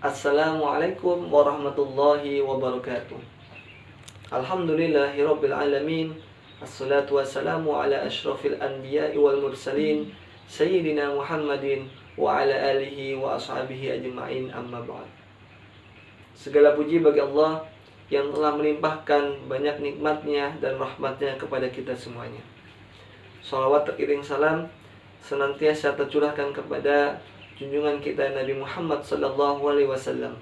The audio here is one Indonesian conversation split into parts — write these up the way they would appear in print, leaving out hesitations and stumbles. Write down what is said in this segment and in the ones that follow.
Assalamualaikum warahmatullahi wabarakatuh. Alhamdulillahirabbil alamin. Assalatu wassalamu ala asyrafil anbiya'i wal mursalin sayyidina Muhammadin wa ala alihi wa ashabihi ajma'in, amma ba'd. Segala puji bagi Allah yang telah melimpahkan banyak nikmatnya dan rahmatnya kepada kita semuanya. Salawat teriring salam senantiasa tercurahkan kepada junjungan kita Nabi Muhammad sallallahu alaihi wasallam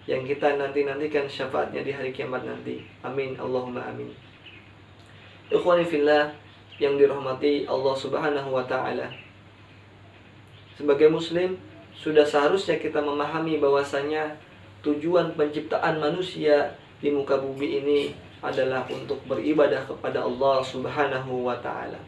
yang kita nantikan syafaatnya di hari kiamat nanti. Amin Allahumma amin. Ikhwani fillah yang dirahmati Allah Subhanahu wa taala. Sebagai muslim, sudah seharusnya kita memahami bahwasanya tujuan penciptaan manusia di muka bumi ini adalah untuk beribadah kepada Allah Subhanahu wa taala.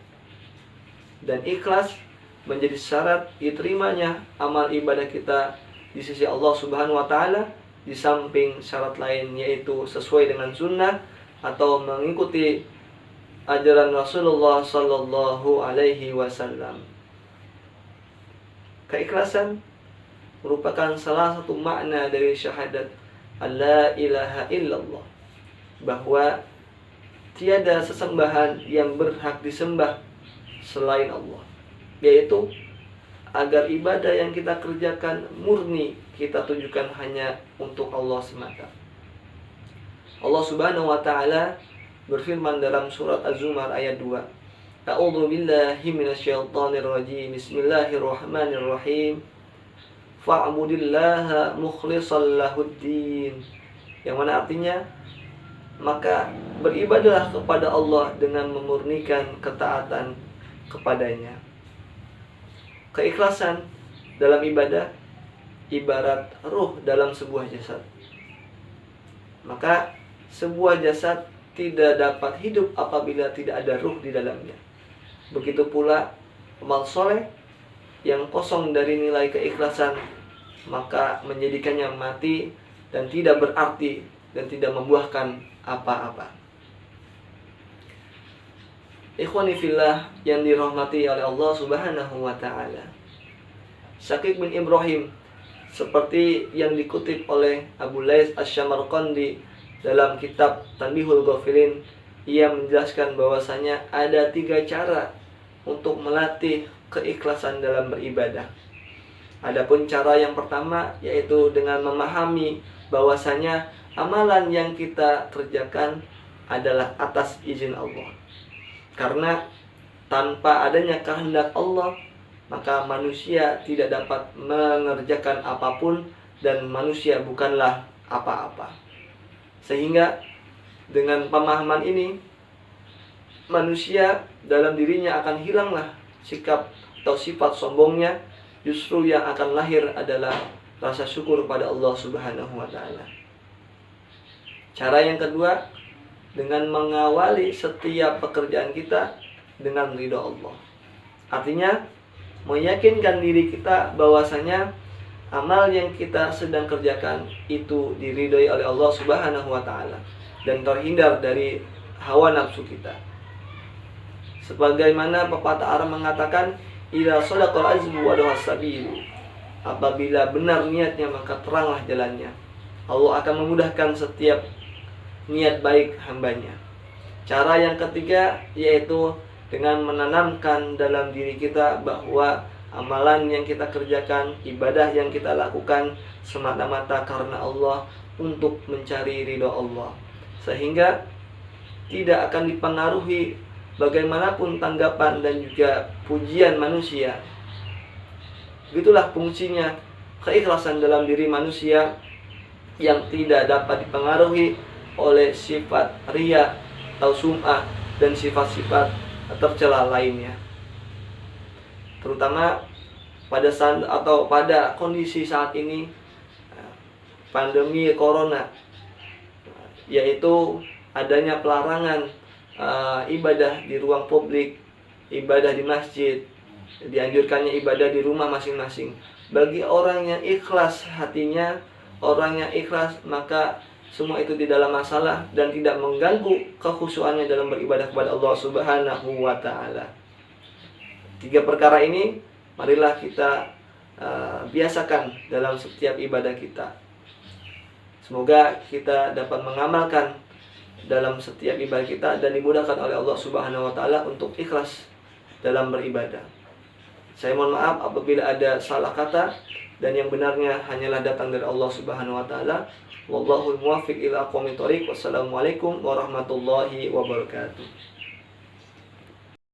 Dan ikhlas menjadi syarat diterimanya amal ibadah kita di sisi Allah Subhanahu wa taala, di samping syarat lain yaitu sesuai dengan sunnah atau mengikuti ajaran Rasulullah sallallahu alaihi wasallam. Keikhlasan merupakan salah satu makna dari syahadat la ilaha illallah, bahwa tiada sesembahan yang berhak disembah selain Allah, yaitu agar ibadah yang kita kerjakan murni kita tujukan hanya untuk Allah semata. Allah Subhanahu wa taala berfirman dalam surat Az-Zumar ayat 2. A'udzu billahi minasyaitonir rajim. Bismillahirrahmanirrahim. Fa'budillaha mukhlishal lahuddin. Yang mana artinya, maka beribadahlah kepada Allah dengan memurnikan ketaatan kepadanya. Keikhlasan dalam ibadah ibarat ruh dalam sebuah jasad. Maka sebuah jasad tidak dapat hidup apabila tidak ada ruh di dalamnya. Begitu pula amal soleh yang kosong dari nilai keikhlasan, maka menjadikannya mati dan tidak berarti dan tidak membuahkan apa-apa. Ikhwani fillah yang dirahmati oleh Allah Subhanahu wa taala. Syakik bin Ibrahim, seperti yang dikutip oleh Abu Lais Asy-Syamarqandi dalam kitab Tanbihul Ghafilin, ia menjelaskan bahwasanya ada 3 cara untuk melatih keikhlasan dalam beribadah. Adapun cara yang pertama yaitu dengan memahami bahwasanya amalan yang kita kerjakan adalah atas izin Allah. Karena tanpa adanya kehendak Allah, maka manusia tidak dapat mengerjakan apapun dan manusia bukanlah apa-apa. Sehingga dengan pemahaman ini, manusia dalam dirinya akan hilanglah sikap atau sifat sombongnya. Justru yang akan lahir adalah rasa syukur pada Allah Subhanahu wa taala. Cara yang kedua, dengan mengawali setiap pekerjaan kita dengan ridha Allah. Artinya, meyakinkan diri kita bahwasanya amal yang kita sedang kerjakan itu diridhoi oleh Allah Subhanahu wa taala dan terhindar dari hawa nafsu kita. Sebagaimana pepatah Arab mengatakan, idza sadaqal azmu wa dawas sabil. Apabila benar niatnya maka teranglah jalannya. Allah akan memudahkan setiap niat baik hambanya. Cara yang ketiga yaitu dengan menanamkan dalam diri kita bahwa amalan yang kita kerjakan, ibadah yang kita lakukan semata-mata karena Allah, untuk mencari ridha Allah, sehingga tidak akan dipengaruhi bagaimanapun tanggapan dan juga pujian manusia. Begitulah fungsinya keikhlasan dalam diri manusia yang tidak dapat dipengaruhi oleh sifat riya atau sum'ah dan sifat-sifat tercela lainnya. Terutama pada kondisi saat ini, pandemi corona, yaitu adanya pelarangan ibadah di ruang publik, ibadah di masjid, dianjurkannya ibadah di rumah masing-masing. Bagi orang yang ikhlas hatinya, orang yang ikhlas, maka semua itu tidak dalam masalah dan tidak mengganggu kekhusyuannya dalam beribadah kepada Allah Subhanahu wa taala. 3 perkara ini marilah kita biasakan dalam setiap ibadah kita. Semoga kita dapat mengamalkan dalam setiap ibadah kita dan dimudahkan oleh Allah Subhanahu wa taala untuk ikhlas dalam beribadah. Saya mohon maaf apabila ada salah kata dan yang benarnya hanyalah datang dari Allah Subhanahu wa taala. Wallahul muwaffiq ila aqwamit thoriq. Wassalamualaikum warahmatullahi wabarakatuh.